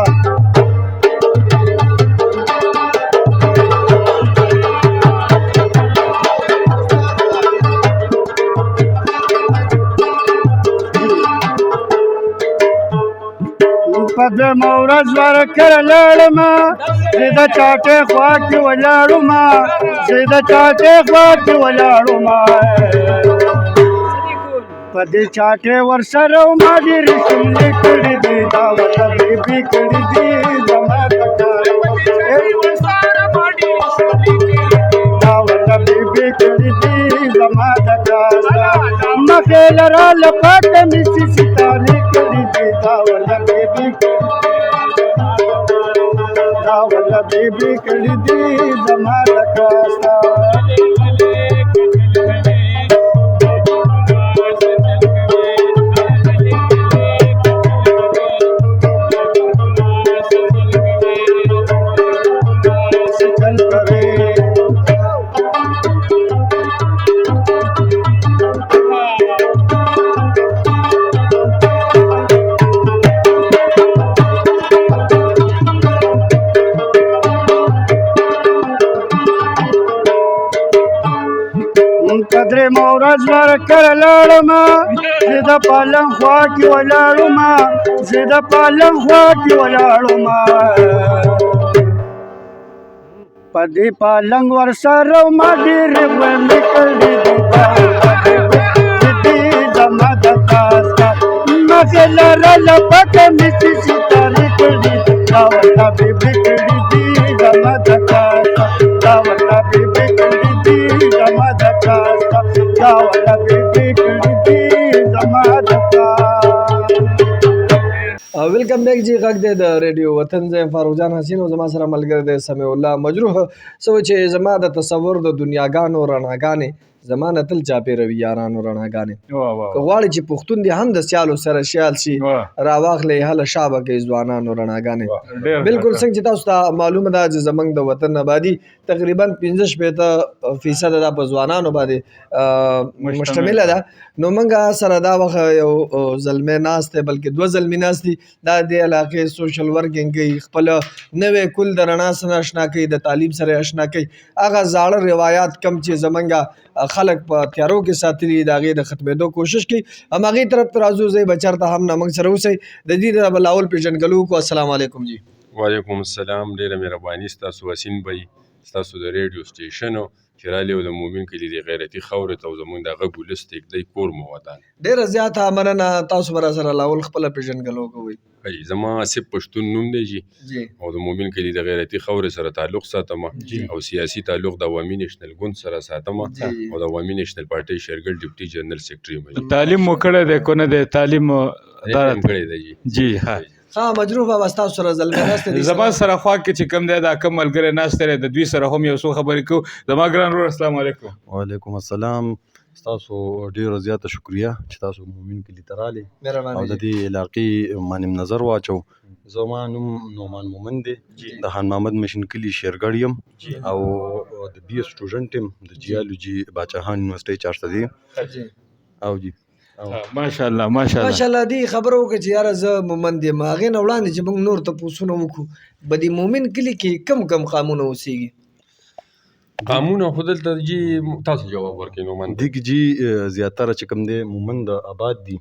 په دویمه ورځ ورکړه لاړمه زه د چاټې خوا کې ولاړمه زه د چاټې خوا کې ولاړمه په دې چاټې ورسره ما ډېرې شملې کړي دي دا ورته بیبي کړي دي زما د کار دا ورته بیبي کړي دي زما د کار مخې لره له پاکه مسي ستارې کړي دي دا ورته بیبي دا ورته بیبي کړي دي زما د کاستا قدرې مورز ورکړه لاړمه زه د پالنګ خوا کې ولاړمه زه د پالنګ خوا کې ولاړمه په دې پالنګ ورسره ما ډېرې غوندې کړي دي زما د کاستا مخې لره له پاکه مسي ستارې کړي دا ورته بیبي کړي دي زما د کاستا دا ورته بیبي کړي دي زما د کاستا دا ورته بیبي کړي دي زما د ویلکم بیک جی غږ دی د ریډیو وطن زه فاروق جان حسین او زما سره ملګری دی سمیع الله مجروح څه چې زما د تصور د دنیاګانو رڼاګانې زما نه تل چاپېروي یارانو رڼاګانې که غواړې چې پښتون دې هم د سیالو سره سیال شي راواخلې هله شابه کې ځوانانو رڼاګانې بالکل څنګه چې تاسو ته معلومه ده چې زموږ د وطن آبادي تقریبا 15% دا په ځوانانو باندې مشتمله ده نو موږ سره دا وخت یو زلمی ناست دی بلکې دوه زلمي ناست دي دا د علاقې سوشل ورکینګ کوي خپل نوی کل د رڼا سره اشنا کوي د تعلیم سره اشنا کوي هغه زاړه روایات کم چې زموږ خلک په تیارو کې ساتلي د هغې د ختمېدو کوشش کوي هماغې طرف ته راځو زه به چېرته هم نه موږ سره اوسئ د دې د بلاول پېژندګلو وکړو السلام علیکم جی وعلیکم السلام ډېره مهرباني ستاسو وسیم بی ستاسو د ریډیو سټیشنو چې رالی و د مومن کلي د غیرتي خاورې ته او زموږ د هغه ګولست دی کور مو ودان ډېره زیاته مننه تاسو به راسره لاول خپله پېژندګلو کوئ زما آصف پښتون نوم دی جی او د مومن کلي د غیرتي خاورې سره تعلق ساتم او سیاسي تعلق د عوامي نیشنل ګوند سره ساتم او د عوامي نیشنل پارټۍ شیرګل ډیپټي جنرال سیکرټري یم تعلیم مو کړی دی که نه دی تعلیم کړی دی جی ها ها مجروح بابا ستاسو سره زلمی ناست دی زما سره خوا کې چې کوم دی دا کم ملګری ناست دی د دوی سره هم یو څو خبرې کوو زما ګران ورور السلام علیکم وعلیکم السلام ستاسو ډیره زیاته شکریه چې تاسو مومن کلي ته رالې او د دې علاقې باندې نظر واچو زما نوم نومان مومن دی د خان محمد مشین کلي شیرګړ یم او د بی اے سټوډنټ یم د جیالوجي باچاخان یونیورسټۍ 4 او جی ماشاءالله ماشاءالله دی خبرو وکړه چې یاره زه مومن یم هغې نه وړاندې چې موږ نور تپوسونه وکړو به د مومن کلي کې کم کم قامونه اوسېږي قامونه خو دلته جی تاسو جواب ورکړئ نومان دغه جی زیاتره چې کوم دی مومن د آباد دي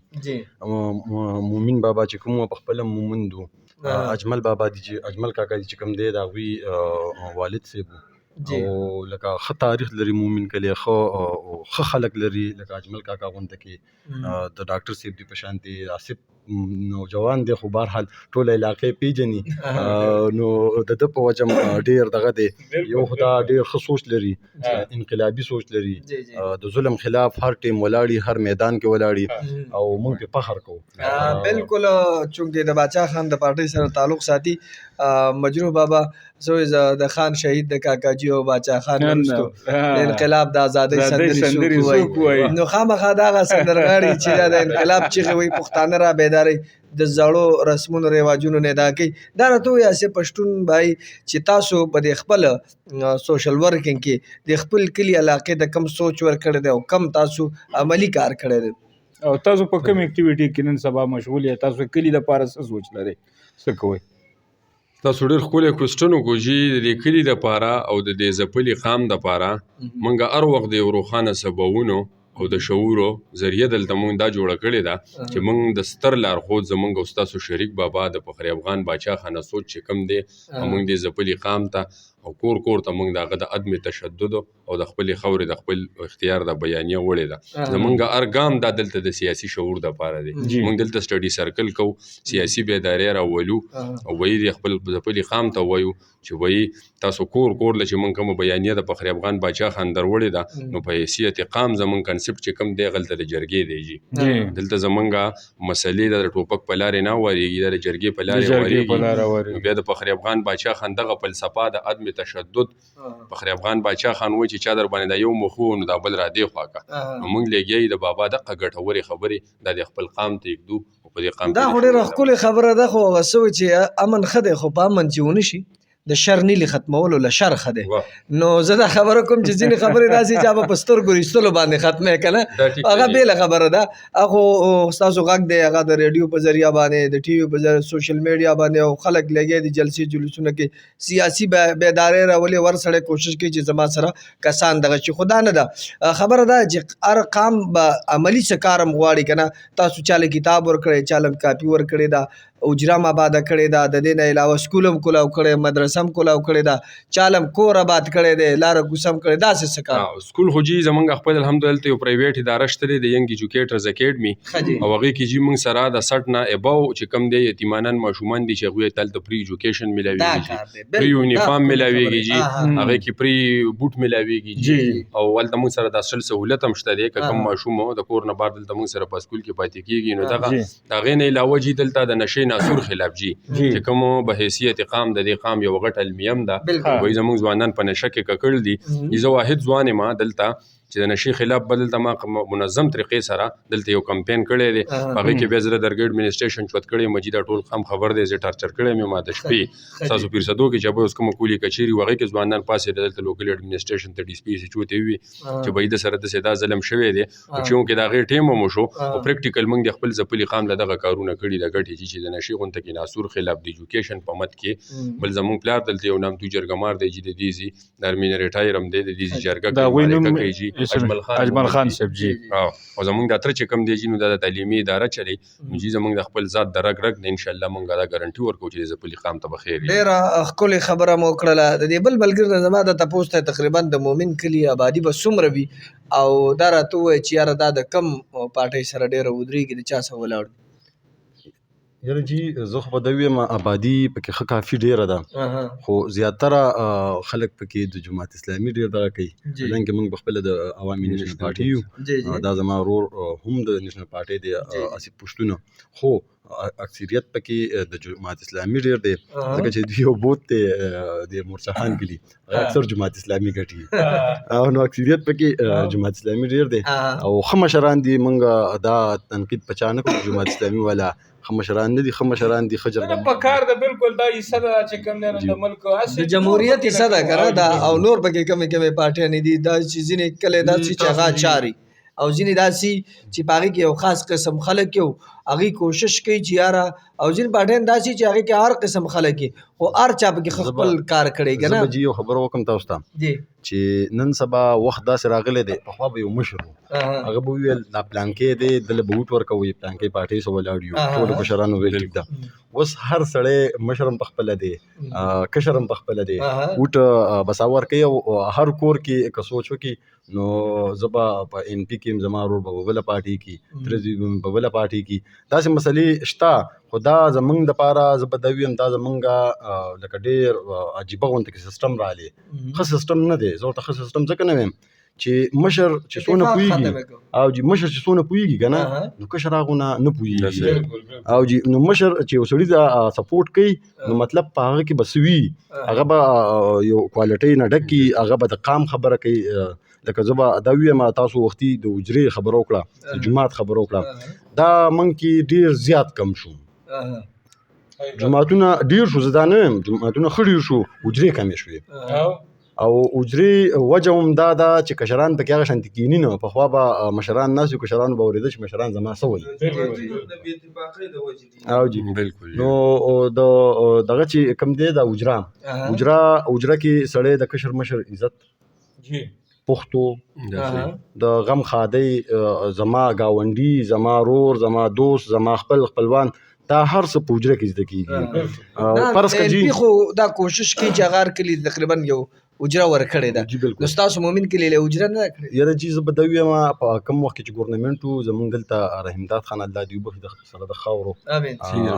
مومن بابا چې کوم په خپل مومن دو اجمل بابا دي چې اجمل کاکا دي چې کوم دی دا وی والد صاحب او لکه ښه تاریخ لري مومن کلی ښه خلک لري لکه اجمل کاکا غونډه کې د ډاکټر صاحب دی په شانتي آصف نوجوان دی خو بهرحال ټوله علاقې پیژني نو د ده په وجه ډېر دغه دی یو خو دا ډېر ښه سوچ لري انقلابي سوچ لري د ظلم خلاف هر ټیم ولاړي هر میدان کې ولاړي او موږ پې فخر کوو بالکل چونکې د باچا خان د پارټۍ سره تعلق ساتي مجروح بابا د خان شهید د کاکاجي او باچا خان وروستو د انقلاب د ازادۍ سندرې څوک وایي نو خامخا دغه سندرغاړي چې د انقلاب چیغې وایي پښتانه را ادارې د زړو رسمونو رواجونو نه ادا کوي. دا راته ووایه چې پښتون بھائی چې تاسو په دې خپل سوشل ورکینګ کې د خپل کلي علاقې د کم سوچ ورکړی دی او کم تاسو عملی کار کړی دی؟ او تاسو په کوم اکټیویټي کې نن سبا مشغول یې؟ تاسو کلي دپاره څه سوچ لرئ، څه کوئ؟ تاسو ډېر ښکلی کوسټن وکړو چې د دې کلي دپاره او د دې ځپلي قام دپاره موږ هر وخت د یو روښانه سببونو او د شعورو ذریعه دلته مونږ دا جوړه کړې ده چې مونږ د ستر لارښود زمونږ او ستاسو شریک بابا د فخر افغان باچا خانه سوچ چې کوم دی مونږ دې ځپلي قام ته او کور کور ته مونږ د هغه د عدم تشدد او د خپلې خاورې د خپل اختیار د بیانیه وړې ده. زمونږ هر ګام دا دلته د سیاسي شعور دپاره دی. مونږ دلته سټډي سرکل کوو، سیاسي بیداري راولو او وایي د خپل ځپلي قام ته وایو چې وایي تاسو کور کور له چې مونږ کومه بیانیه د فخر افغان باچا خان دروړې ده نو په حیثیت قام زمونږ کنسپټ چې کوم دی هغلته د جرګې دی جي. دلته زمونږ مسلې د ټوپک په لارې نه وارېږي، دا د جرګې په لارې وارېږي. بیا د فخر افغان باچا خان دغه فلسفه د عدم تشدد، فخر افغان باچا خان وایي چې چا در باندې دا یو مخ و نو دا بل را دې خوا که نو مونږ لګیا یو د بابا دغه ګټورې خبرې دا د خپل قام ته یږدو او په دې قام دا خو ډېره ښکلې خبره ده، خو هغه څه وایي چې امن ښه دی خو په امن چې ونه شي د شر نیلې ختمولو له شر ښه دی. نو زه دا خبره کوم چې ځینې خبرې داسې چې هغه په سترګو ایستلو باندې ختمې که نه، هغه بېله خبره ده. خو ستاسو غږ دی هغه د ریډیو په ذریعه باندې، د ټي وي په ذریعه، سوشل میډیا باندې او خلک لګیا دي جلسې جلوسونه کې سیاسي بیدارۍ راولي. ور سړی کوشش کوي چې زما سره کسان دغه شي، خو دا نه ده خبره ده چې هر قام به عملي څه کار هم غواړي که نه. تاسو چاله کتاب ورکړی، چاله کاپي ورکړې ده، اجرام آباده کړې ده، د دې نه علاوه سکول هم کولاو کړی، مدرسه هم کولاو کړې ده، چالم کور آباد کړی دی، لاره کوڅه هم کړې. داسې څه کار سکول خو جي زمونږ خپل الحمدلله یو پرایویټ اداره شته دی د ینګ ایجوکیټرز اکیډمي او هغې کې جي مونږ سره د 60 نه اباو چې کوم دی یتیمانان ماشومان دي چې هغوی ته هلته پري ایجوکیشن میلاویږي، پري یونیفارم میلاویږي جي، هغې کې پري بوټ میلاویږي جي، او هلته مونږ سره د اصل سهولت هم شته دی که کوم ماشوم د کور نه بار دلته مونږ سره په سکول کې پاتې کېږي نو دغه د هغې نه علاوه جي دلته د نشې ناسور خلاف جي چې کوم به حیثیت قام د دې قام یو غټ علمیه هم ده وایي زموږ ځوانان په نشه کې ککړ دي. زه واحد ځوان یم دلته چې د نشي خلاف به دلته ما منظم طریقې سره دلته یو کمپین کړی دی، هغې کې بیا زه د درګ اډمنسټریشن چوت کړی یم جي دا ټول قام خبر دی زه ټارچر کړی یم ما د شپې ستاسو پیرسدو کې چې به اوس کومه کولي کچېري وو هغې کې ځوانان پاسې دلته لوکل اډمنسټریشن ته ډي سي پي سي چوتې وي چې به یې د سره داسې دا ظلم شوی دی خو چونکې د هغې ټیم هم وشو او پریکټیکل موږ د خپل ځپلي قام له دغه کارونه کړي د ګټې چې د نشي غونته کې ناسور خلاف د ایجوکیشن په مد کې بل زموږ پلار دلته یو نامتو جرګمار دی چې د دیزي د ارمین ریټایر هم دی د دیزي جرګه کوي جي اجمل خان صاحب جی او زمونږ د اتره چې کوم دی جي نو دا د تعلیمي اداره چلی نو جي زمونږ د خپل ذات د رګ رګ نه انشاءالله مونږ دا ګارنټي ورکوو چې د ځپلي قام ته به خیر وي. ډېره ښکلې خبره مو وکړله. د دې بل ملګري نه زما د تپوس ته تقریبا د مومن کلي آبادي به څومره وي او دا راته ووایه چې یاره دا د کم پارټۍ سره ډېره ودرېږي د چا سره ولاړ؟ یاره جی زه خو به دا ویم آبادي پکې ښه کافي ډېره ده خو زیاتره خلک پکې د جماعت اسلامي ډېر دغه کوي حالانکې موږ پخپله د عوامي نیشنل پارټي یو دا زما ورور هم د نیشنل پارټۍ دی اسیب پښتون خو اکثریت پکې د جماعت اسلامي ډېر دی ځکه چې دوی یو بوت دی د مورچهان کلي اکثر جماعت اسلامي ګټي نو اکثریت پکې جماعت اسلامي ډېر دی او ښه مشران دي موږ دا تنقید په چا نه کوو جماعت اسلامي والا ښه مشران نه دي ښه مشران دي ښه جرګه په کار ده بالکل دا حصه ده چې کوم دی نو د ملک د جمهوریت حصه ده که نه دا او نور پکې کمې کمې پارټیانې دي دا چې ځینې کلی داسې چې هغه چاري او ځینې داسې چې په هغې کې یو خاص قسم خلک یو هغې کوشش کوي چې یاره او ځینې پارټیان داسې چې هغې کې هر قسم خلک یې خو هر چا پکې خپل کار کړی که نه. زه به جي یو خبره وکړم تاسو ته چې نن سبا وخت داسې راغلی دی پخوا به یو مشر و هغه به ویل دا پلانکې دی دله به ووټ ورکوئ پلانکې پارټۍ سره ولاړ یو ټولو مشرانو ویل ټیک ده. اوس هر سړی مشر هم پخپله دی کشر هم پخپله دی ووټ بس ورکوي او هر کور کې که سوچ وکړي نو زه به په ان پي کې زما ورور به بله پارټۍ کې ترزوی به په بله پارټۍ کې داسې مسلې شته خو دا زمونږ دپاره زه به دا ویم دا زمونږ لکه ډېر عجیبه غونته کې سیسټم راغلی ښه سیسټم نه دی. زه ورته ښه سیسټم ځکه نه ویم چې مشر چې څونه پوهېږي او جي مشر چې څونه پوهېږي که نه نو کشر هغونه نه پوهېږي او جي نو مشر چې یو سړي ته سپورټ کوي نو مطلب په هغه کې به څه وي هغه به یو کوالټۍ نه ډک کي هغه به د قام خبره کوي لکه زه به دا ووایم تاسو وختي د حجرې خبره وکړه د جومات خبره وکړه دا موږ کې ډېر زیات کم شو جوماتونه ډېر شو زه دا نه یم جوماتونه ښه ډېر شو حجرې کمې شوې او حجرې وجه هم دا ده چې کشران پکې هغه شانتې کیني نه پخوا به مشران ناست وي کشرانو به اورېده چې مشران زما څه وایي او جی بالکل نو د دغه چې کوم دی د حجره کې سړی د کشر مشر عزت پښتو د غم خادی زما گاونډي زما رور زما دوست زما خپلوان دا هر څه په حجره کې زده کېږي فرض کړه جی خو دا کوشش کوي چې هغه هر کلي تقریبا یو حجره ورکړې ده نو ستاسو مومن کلي له حجره نه ده کړې یاره جی زه به دا ووایم په کوم وخت کې چې ګورنمنټ و زمونږ دلته رحیمداد خان الله دې وبخښي سره د خاورو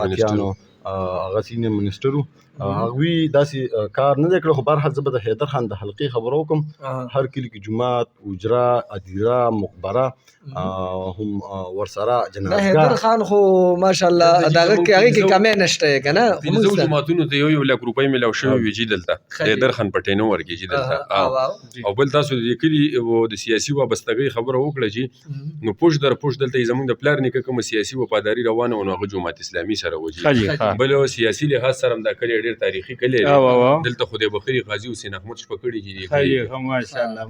اتیانو هغه سینیر منسټر و هغوی داسې کار نه دی کړی خو بهرحال زه به د حیدر خان د حلقې خبره وکړم هر کلي کې جومات حجره ادیره مقبره هم ورسره جنازګاه حیدر خان خو ماشاءالله هغه کې کمی نشته که نه پنځو جوماتونو ته یو لک روپۍ میلاو شوي وي جي دلته حیدر خان پټینو ورکړي جي دلته او بل تاسو د کلي د سیاسي وابستګۍ خبره وکړه جي نو پوش در پوش دلته زموږ د پلار نیکه کومه سیاسي وفاداري روانه و نو هغه جومات اسلامي سره وجي بل سیاسي لحاظ سره هم دا کلي ډېر تاریخي کلي دلته خدای بخري قاضي حسین احمد شپه کړي جي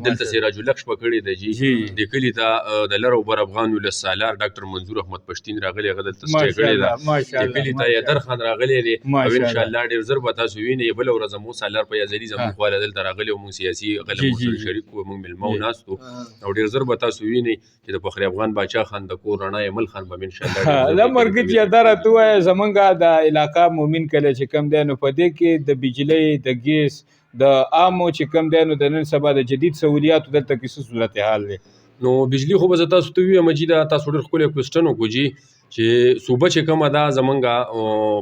دلته سراج الحق شپه کړي ده جي د کلي ته د لر او بر افغان ولس سالار ډاکټر منظور احمد پښتين راغلی هغه دلته سټې کړی ده د کلي ته حیدر خان راغلی دی او ان شاء الله ډېر زر به تاسو وینئ بل ورځ مو سالار په یزري زموږ خواله دلته راغلی او موږ سیاسي غلم سره شریک وو موږ ملمو ناستو او ډېر زر به تاسو وینئ چې د فخر افغان باچا خان د کور رڼا ایمل خان به ان شاء الله دا مرګ چې دره تو زمونږ د علاقہ مومن کله چې کم دی نو په دې کې د بجلی د ګیس د عامو چې کم دی نو د نن سبا د جدید سہولیاتو دلته کې څه صورتحال دی نو بجلی خو به زه تاسو ته ووایم چې دا تاسو ډېر ښکلی کوېسټن وکړو جي چې صوبه چې کومه ده زمونږ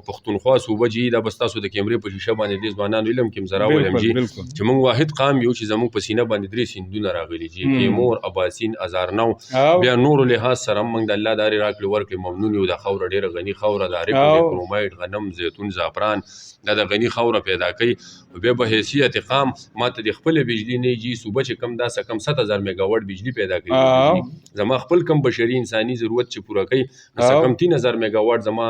پښتونخوا صوبه جي دا بس تاسو د کیمرې په شیشه باندې دې ځوانانو علم کې زرا ولم جي چې موږ واحد قام یو چې زموږ په سینه باندې درې سیندونه راغلي جي تیمور اباسین ازارنو بیا نور لحاظ سره موږ د الله داري راکړي ورکړي ممنون یو د خوره ډېره غني خوره ده کرومایډ غنم زیتون زعفران دا د غني خوره پیدا کوي بیا به حیثیت قام ماته د خپل بجلی نه جي صوبه چې کم دا کم 7000 میگاواټ بجلی پیدا کوي زما خپل کم بشري انساني ضرورت چې پوره کوي کم 3000 میگاواټ زما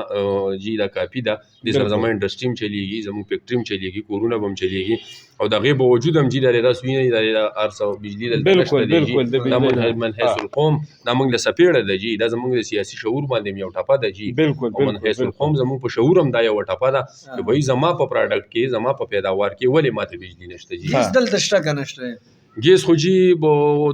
جی دا کافی ده د سره زما انډسټریم چلیږي زمو فیکټریم چلیږي کورونه بم چلیږي او د غیب وجود هم جی د رسوینه د ارسو بجلی د بالکل د من حیث القوم د موږ له سپیړه د جی د زموږ د سیاسي شعور باندې یو ټاپه د جی بالکل من حیث القوم زمو په شعور هم دا یو ټاپه ده چې وای زما په پروډکټ کې زما په پیداوار کې ولې ماته بجلی نشته جی دلته شته که نشته ګیس خو جی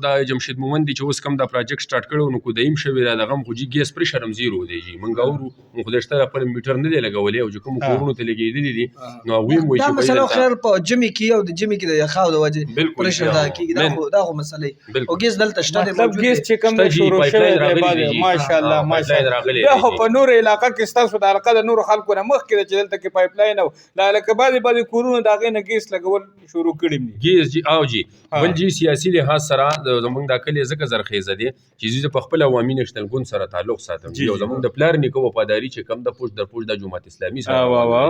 د جمشید مومند چې اوس کم دا پروجیکټ سٹارټ کړو نو کو دایم شوی را دغه خو جی ګیس پرشر هم زیرو دی جی مونږ اورو مونږ د شته خپل میټر نه دی لګولې او چې کوم کورونو ته لګېدلې دي نو وی مو دا مثلا خیر په جمی کې او د جمی کې د یخاو د وجه پرشر دا کې دا خو مسلې او ګیس دلته شته دی مطلب ګیس چې کم شروع شوی دی ماشاءالله ماشاءالله دا خو په نور علاقہ کې ستاسو د علاقہ د نور خلکو نه مخ کې چې دلته کې پایپ لاین او لکه بعضی کورونو دا غي نه ګیس لګول شروع کړی ګیس جی او جی بل جی سیاسي لحاظ سره زمونږ د کلی زکه زرخیزه دي چې زه په خپل عوامي نشنل ګوند سره تعلق ساتم یو زمونږ د پلار نیکو وفاداری چې کم د پوش د جماعت اسلامي سره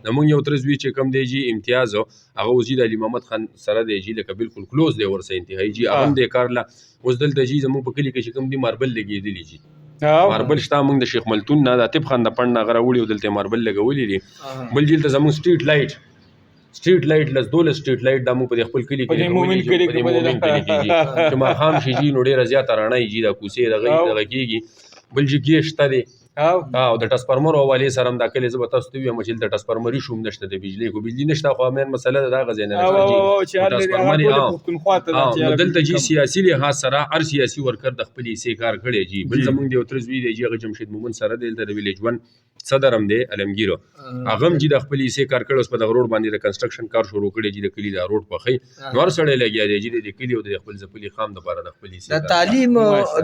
زمونږ یو ترزوی چې کم دی جی امتیاز هغه وزیر علي محمد خان سره دی جی لکه بالکل کلوز دی ورسه انتهایی جی هغه د کارلا اوس دلته جی زمونږ په کلی کې چې کم دی ماربل لګېدلی جی ماربل شته مونږ د شیخ ملتون نه د طب خان د پړ نه غره وړي دلته ماربل لګولې دي بل جلته زمونږ سټریټ لایټ لس دول سټریټ لایټ د مو په خپل کلی کې مومن کلی کې چې ما خام شي جی نو ډیره زیاته رڼا جی د کوسې دغه کېږي بل جی کې شته دی او د ټرانسفارمر حواله سره د کلی زبر تاسو ته ویم چې د ټرانسفارمري شوم نشته د بجلی نشته خو امن مسله دا غزنه نه دلته جی سیاسي لحاظ سره هر سیاسي ورکر د خپل حصے کار کړي جی بل زمونږ د اوترزوی دی جی جمشید مومن سره د ویلیج 1 صدر هم دی علمگیرو هغه جی د خپل حصے کار کړي اوس په د روډ باندې د کنسټرکشن کار شروع کړي جی د کلی د روډ په خي نور سره لګیا دی جی د کلی او د خپل ځپلی خام د لپاره د خپل حصے د تعلیم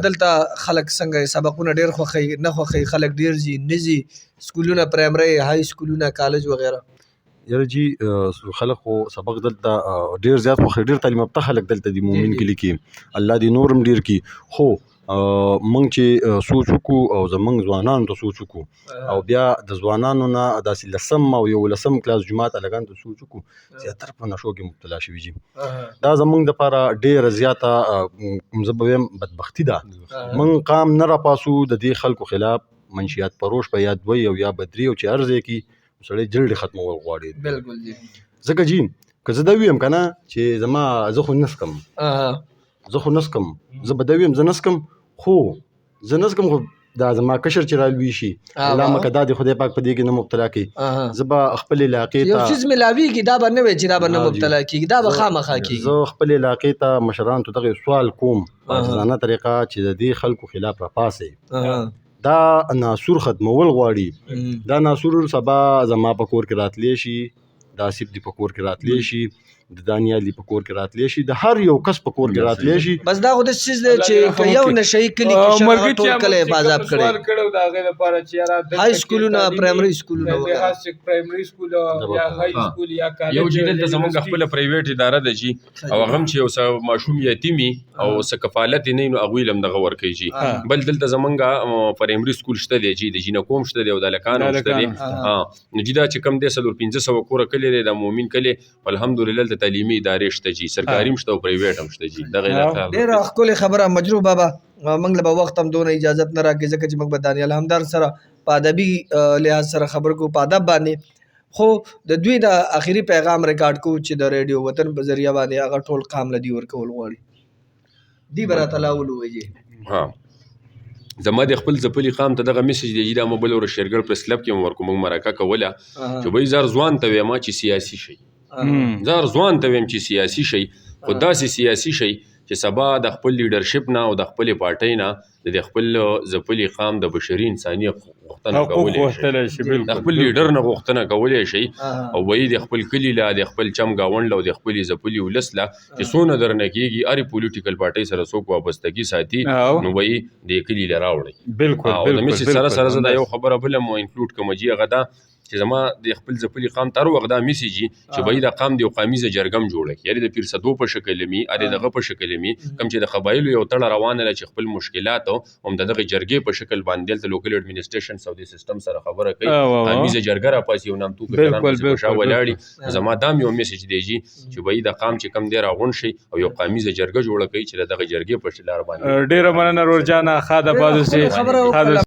دلته خلک څنګه سبقونه ډیر خوخي نه خوخي خلک ډیر جی نزي سکولونه پرایمري های سکولونه کالج وغیرہ یاره جی خلک خو سبق دلته ډیر زیات خو ډیر تعلیم یافته خلک دلته دی مومن کلی کې الله دې نورم ډیر کی خو موږ چې سوچ وکړو او زموږ ځوانانو ته سوچ وکړو او بیا د ځوانانو نه داسې 10 او 11 کلاس جماعت هلکانو ته سوچ وکړو زیاتره په نشو کې مبتلا شوي دي. دا زموږ دپاره ډېره زیاته زه به وایم بدبختي ده. موږ قام نه راپاسو د دې خلکو خلاف منشیات پروش په یا 2 او یا 3 او چې هر ځای کې سړی جلدې ختمول غواړي. بالکل جی. ځکه جي که زه دا ویم که نه چې زما زه خو نسکم زه به دا ویم زه نسکم خو خو دا زما کشر چې رالوي شي الله مکه دا د خدای پاک په دې کې نه مبتلا کړي زه به خپل علاقې ته یو څیز ملاویږي دا به نه وي چې دا به نه مبتلا کېږي دا به خامخا کېږي. زه خپل علاقې ته مشرانو ته دغه سوال کوم په ځانه طریقه چې د دې خلکو خلاف راپاسئ. دا ناسور ختمول غواړي. دا ناسور سبا زما په کور کې راتلی شي د آصف دی په کور کې راتلی شي د دانیال دی په کور کې راتلی شي د هر یو کس په کور کې راتلی شي. بس دا خو د څیز دی چې که یو نشهیي کلي کې شر ټول کلی حفاظت کړی سوال کړی د هغې لپاره چې یاره های سکولونه پرایمري سکولونه پرایمري سکول یا های سکول یا کالج یو چې دلته زموږ خپله پرایویټ اداره ده جي او هغه هم چې یو څه ماشوم یتیمي او څه کفالت یې نه وي نو هغوی له هم دغه ورکوي جي. بل دلته زموږ پرایمري سکول شته دی جي د جینکوم شته دی او د هلکانو شته دی. نو جي دا چې کوم دی 1500 کوره کلی دی د مومن کلی الحمدلله د تعلیمي ادارې شته جي سرکاري هم شته او پرایویټ هم شته جي. دغه ډېره ښکلې خبره مجروح بابا. موږ له به وخت هم دونه اجازت نه راکړي ځکه چې موږ به دانیال همدار سره په ادبي لحاظ سره خبر کوو په ادب باندې. خو د دوی د اخري پیغام ریکارډ کوو چې د ریډیو وطن په ذریعه باندې هغه ټول قام له دوی ورکول غواړي. دوی به راته لا ووایي زما د خپل ځپلي قام ته دغه میسج دی دا موبایل ور شیرګل پریس کلب کې ورکو موږ مرکه کوله چې وایي زار ځوان ته وایم چې سیاسي شي زار ځوان ته وایم چې سیاسي شي خو داسې سیاسي شي چې سبا د خپل لیډرشپ نه او د خپلې پارټۍ نه د خپل ځپلي قام د بشري انساني غوښتنه کولی شي د خپل لیډر نه غوښتنه کولی شي او وایي د خپل کلي له د خپل چم ګاونډ له او د خپلې ځپلي ولس له چې څونه درنه کېږي هرې پولیټیکل پارټۍ سره څوک وابستګي ساتي نو وایي د کلي له راوړئ. او د میسج سره سره زه دا یو خبره بله مو انکلوډ کوم جي هغه دا چې زما د خپل ځپلي قام ته هر وخت دا میسج وي چې وایي دا قام د یو قامیزه جرګه هم جوړه کړي یعنې د پیر صدو په شکل مي د دغه په شکل مي کوم چې د قبایلو یو تړه روانه ده چې خپل مشکلات هم د دغه جرګې په شکل باندې دلته لوکل اډمنسټریشن او د سیستم سره خبره کوي قامیزه جرګه راپاسي یو نامتو کسان پسې په شا ولاړي. زما دا هم یو میسج دی جي چې وایي د قام چې کم دی راغونډ شي او یو قامیزه جرګه جوړه کړي چې د دغه جرګې په لار باندې. ډېره مننه رورجانه ښه ده بازو سي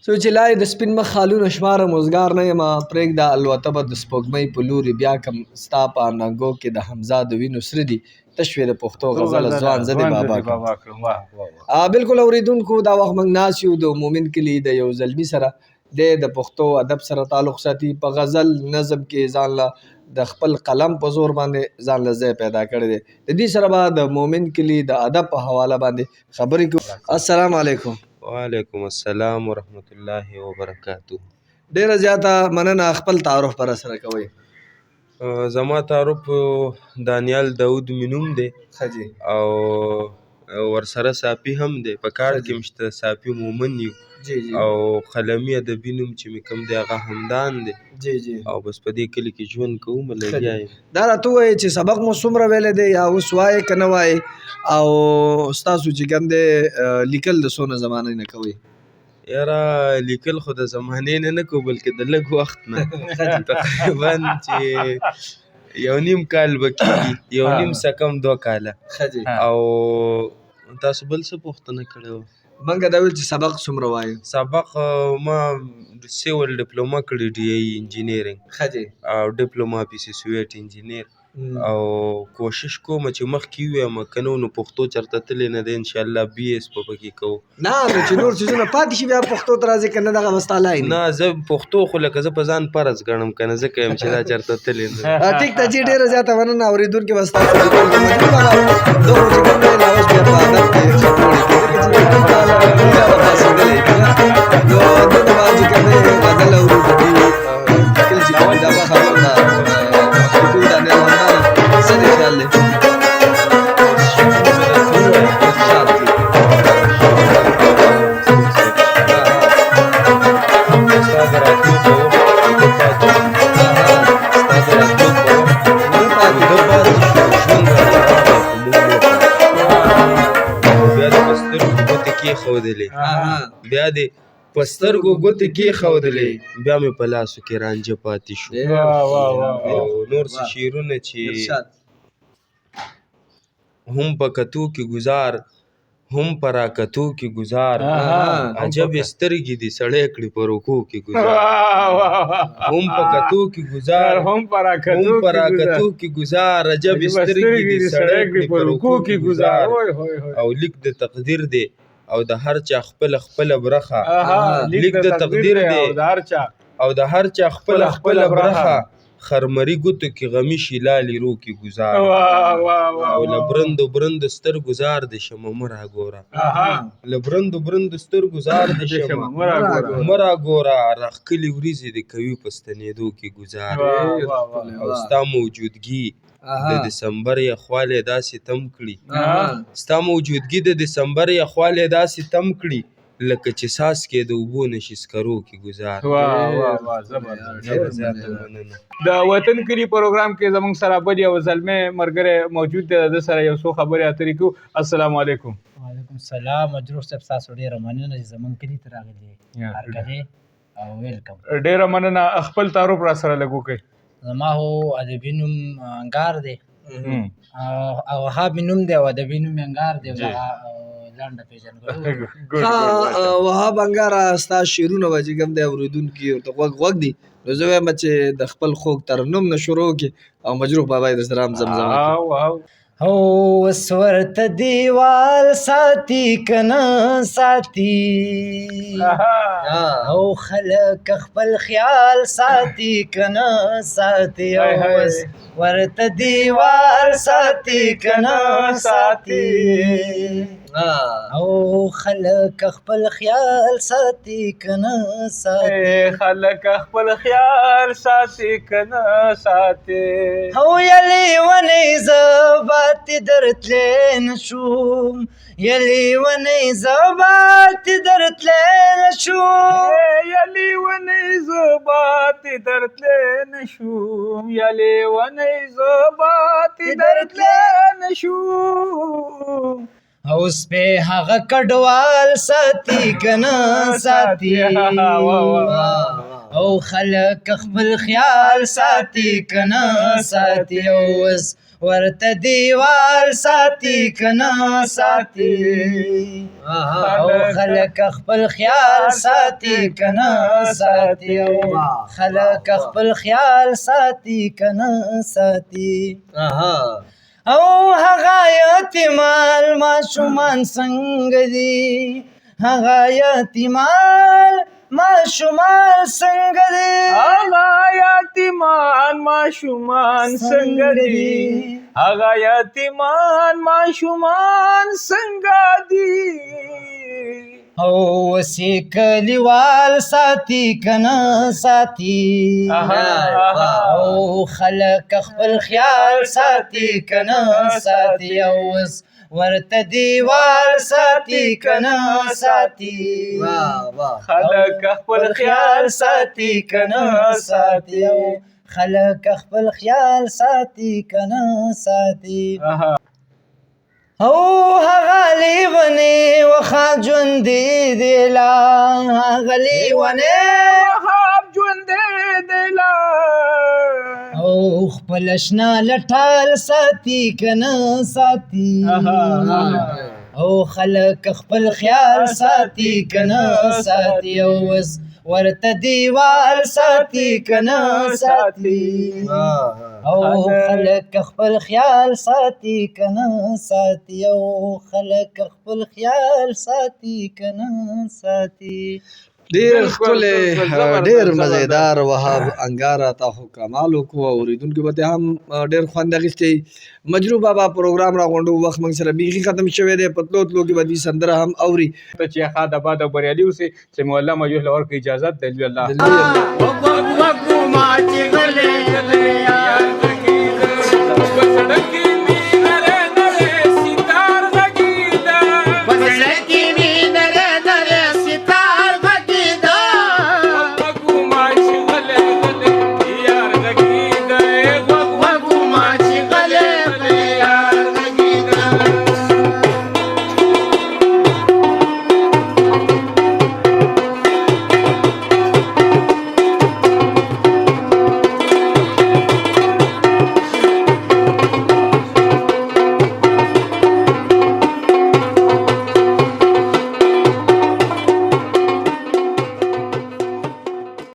څو چې لارې د سپین مخ خالونه شماره موزګار نه یم پرېږده الوته به د سپوږمۍ په لوري بیا کم ستا په اننګو کې د حمزه د وینو سره دي تشوې د پښتو غزل ځوان زه دې بابا کړم. بالکل اورېدونکو دا وخت موږ ناست یو د مومن کلي د یو زلمي سره د پښتو ادب سره تعلق ساتي په غزل نظم کې ځان له د خپل قلم په زور باندې ځان له ځای پیدا کړی دی. د دې سره به د مومن کلي د ادب په حواله باندې خبرې کوو. السلام علیکم. وعلیکم السلام ورحمت الله وبرکاتو. ډیره زیاته مننه. خپل تعارف پر سره کوئ. زما تعارف دانیال داود مینوم دی او ورسره صافي هم دی په کار کې مشته صافي مومن یو او قلمي ادبي نوم چې مې کوم دی هغه همدان دی او بس په دې کلي کې ژوند کوم لګیا یم. دا راته ووایئ چې سبق مو څومره ویلی دی یا اوس وایې که نه وایې او ستاسو چې کوم دی لیکل د څونه زمانې نه کوئ؟ یاره لیکل خو د زمانې نه کوو بلکې د لږ وخت نه تقریبا چې 1.5 کال به کېږي 1.5 څه کم 2 کاله. او تاسو بل څه پوښتنه کړې وه؟ منګه دا ویل چې سبق څومره وایو؟ سبق ما سیول ډپلوما کړې ډي ای انجینیرینګ او ډپلوما پی سی سویټ انجینیر او کوشش کوم چې مخکې ووایم که نه نو پښتو چېرته تللی نه دی انشاءالله BS په پکې کوو نه نو چې نور څیزونه پاتې شي بیا پښتو ته راځي که نه دغه به ستا لاین نه زه پښتو خو لکه زه په ځان فرض ګڼم که نه ځکه یم چې دا چېرته تللی نه دی ټیک ته چې ډېره زیاته مننه اورېدونکي به ستاسو لیکل د مجنون بابا دغه چې کوم دی لا اوس بیا په ادب کې ختموړي کې ځکه چې یو ټول بیا به خلاصېدلی که نه نو ده نه به چې کوم دی غزل اورو په دې کله چې کوم دا به خبره ده مخکې دا نه همداره څه دی خیال دی بیا دې په سترګو ګوتې کېښودلې بیا مې په لاسو کې رانجه پاتې شو او نور څه شعرونه چې هم په کتو کې ګزار هم په راکتو کې ګزار عجب سترګې دې سړی کړي په رکو کې ګزار هم په کتو کې ګزار هم په راکتو کې ګزار عجب سترګې دې سړی کړي په رکو کې ګزار او لیک د تقدیر دی او د هر چا خپل برخه لیک د تقدیر دی او د هر چا خپل برخه خرمري ګوتو کې غمی شي لالي رو کې ګزار او لبرند سترګو زار د شمه مرا ګوره لبرند سترګو زار د شمه مرا ګوره راخکلي وریځې د کوي په ستنېدو کې ګزار او ستا موجودګي د دسمبر یخوالی داسې تم کړي ستا موجودګي د دسمبر یخوالی داسې تم کړي لکه چې ساس کې د اوبو نشي سکرو کې ګزار د وطن کلي پروګرام کې زموږ سره بل یو زلمی ملګری موجود دی د سره یو څو خبرې اترې کوو السلام علیکم وعلیکم السلام مجروح صاحب تاسو ډېره مننه چې زموږ کلي ته راغلي هرکلی او ویلکم ډېره مننه خپل تعارف را سره لږ وکړئ زما هو ادبي نوم انګار دی او وهاب نوم دی او ادبي نوم یې انګار دی لنډه پېژنګلو وهاب انګاره ستا شعرونه به چې کوم دی اورېدونکي ورته غوږ دي نو زه وایم چې د خپل خوږ ترنم نه شروع کړي او مجروح بابا یې درسره هم زمزمه کړي اوس ورته دیوال ساتي که نه ساتي او خلک خپل خیال ساتي که نه ساتي اوس ورته دیوال ساتي که نه ساتي او خلک خپل خیال ساتي که نه ساتي خلک خپل خیال ساتي که نه ساتي او یلی ونی زباتی درتلی نشوم یلی ونی زباتی درتلی نشوم یلی ونی زباتی درتلی نشوم یلی ونی زباتی درتلی نشوم اوس په هغه کډوال ساتي که نه ساتي او خلک خپل خیال ساتي که نه ساتي اوس ورته دیوال ساتي که نه ساتي او خلک خپل خیال ساتي که نه ساتي او خلک خپل خیال ساتي که نه ساتي او هغه یتیمان ماشومان څنګه دي هغه یتیمان ماشومان څنګه دي هغه یتیمان ماشومان څنګه دي هغه یتیمان ماشومان څنګه دي او وسی کلیوال ساتي که نه ساتي او خلک خپل خیال ساتي که نه ساتي اوس ورته دیوال ساتي که نه ساتي خلک خپل خیال ساتي که نه ساتي او خلک خپل خیال ساتي که نه ساتي او هغه لیونی وخا ژوندې دی لا هغه لیونی وخا ژوندې دی لا او خپل شنه لټال ساتي که نه ساتي او خلک خپل خیال ساتي که نه ساتي اوس ورته دیوال ساتي کنه ساتي او خلک خپل خیال ساتي کنه ساتي او خلک خپل خیال ساتي کنه ساتي. ډیر ښکلی ډیر مزیدار وهاب انګاره تا خو کمال وکړو اورېدونکو به هم ډېر خوند اخیستی. مجروح بابا پروګرام راغونډو وخت موږ سره بیخي ختم شوی دی په تلو تلو کې به دې سندره هم اوري ته چې ښاد آباد او بریالي اوسې چې مولا مجروح له ورکړي اجازت دلوي الله دلوي الله.